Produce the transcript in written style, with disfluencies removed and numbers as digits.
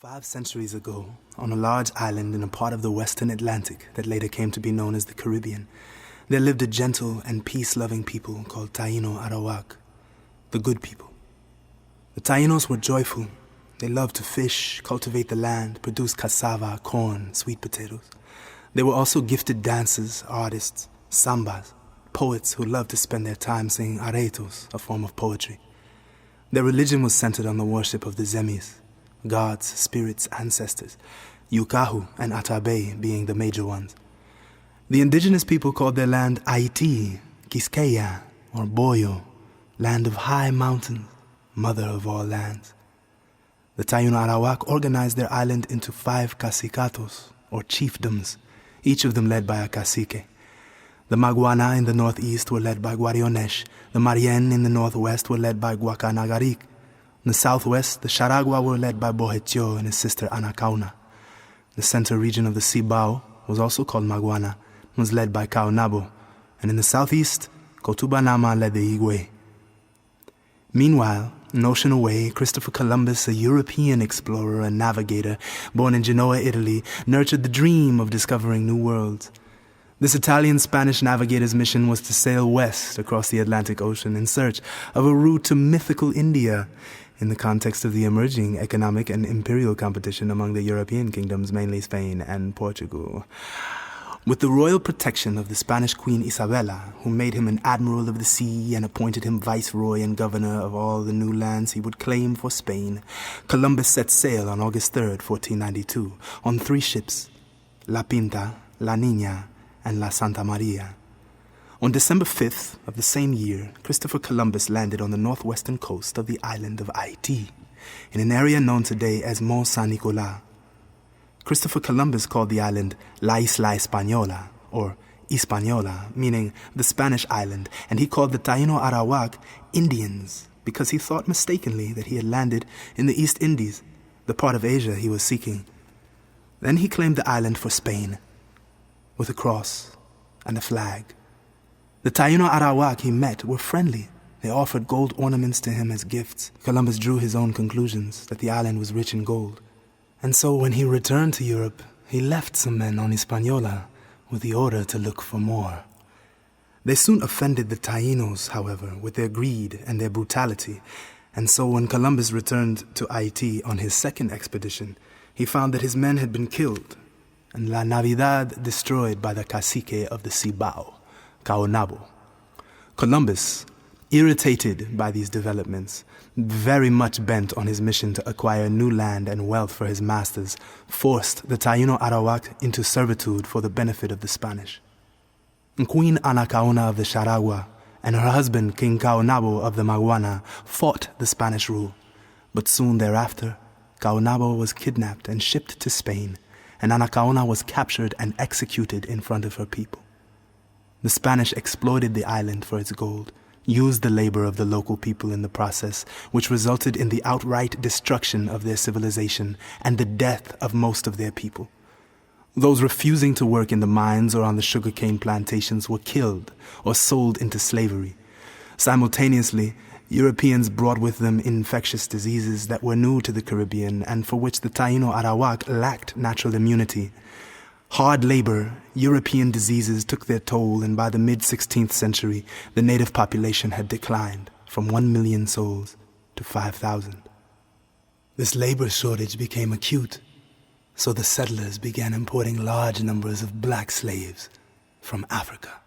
5 centuries ago, on a large island in a part of the western Atlantic that later came to be known as the Caribbean, there lived a gentle and peace-loving people called Taino Arawak, the good people. The Tainos were joyful. They loved to fish, cultivate the land, produce cassava, corn, sweet potatoes. They were also gifted dancers, artists, sambas, poets who loved to spend their time singing aretos, a form of poetry. Their religion was centered on the worship of the Zemis, gods, spirits, ancestors, Yukahu and Atabe being the major ones. The indigenous people called their land Ayiti, Quisqueya, or Boyo, land of high mountains, mother of all lands. The Taino Arawak organized their island into 5 cacicatos, or chiefdoms, each of them led by a cacique. The Maguana in the northeast were led by Guarionesh, the Marien in the northwest were led by Guacanagarik. In the southwest, the Charagua were led by Bohetio and his sister Anacauna. The center region of the Cibao was also called Maguana, and was led by Caonabo, and in the southeast, Cotubanama led the Higüey. Meanwhile, an ocean away, Christopher Columbus, a European explorer and navigator, born in Genoa, Italy, nurtured the dream of discovering new worlds. This Italian-Spanish navigator's mission was to sail west across the Atlantic Ocean in search of a route to mythical India, in the context of the emerging economic and imperial competition among the European kingdoms, mainly Spain and Portugal. With the royal protection of the Spanish Queen Isabella, who made him an admiral of the sea and appointed him viceroy and governor of all the new lands he would claim for Spain, Columbus set sail on August 3rd, 1492, on 3 ships, La Pinta, La Niña, and La Santa Maria. On December 5th of the same year, Christopher Columbus landed on the northwestern coast of the island of Haiti, in an area known today as Mont Saint-Nicolas. Christopher Columbus called the island La Isla Española, or Hispaniola, meaning the Spanish island, and he called the Taino Arawak Indians because he thought mistakenly that he had landed in the East Indies, the part of Asia he was seeking. Then he claimed the island for Spain, with a cross and a flag. The Taino Arawak he met were friendly. They offered gold ornaments to him as gifts. Columbus drew his own conclusions, that the island was rich in gold. And so when he returned to Europe, he left some men on Hispaniola with the order to look for more. They soon offended the Tainos, however, with their greed and their brutality. And so when Columbus returned to Haiti on his second expedition, he found that his men had been killed and La Navidad destroyed by the cacique of the Cibao, Caonabo. Columbus, irritated by these developments, very much bent on his mission to acquire new land and wealth for his masters, forced the Taino Arawak into servitude for the benefit of the Spanish. Queen Anacaona of the Charagua and her husband King Caonabo of the Maguana fought the Spanish rule, but soon thereafter, Caonabo was kidnapped and shipped to Spain, and Anacaona was captured and executed in front of her people. The Spanish exploited the island for its gold, used the labor of the local people in the process, which resulted in the outright destruction of their civilization and the death of most of their people. Those refusing to work in the mines or on the sugarcane plantations were killed or sold into slavery. Simultaneously, Europeans brought with them infectious diseases that were new to the Caribbean and for which the Taino Arawak lacked natural immunity. Hard labor, European diseases took their toll, and by the mid-16th century, the native population had declined from 1 million souls to 5,000. This labor shortage became acute, so the settlers began importing large numbers of black slaves from Africa.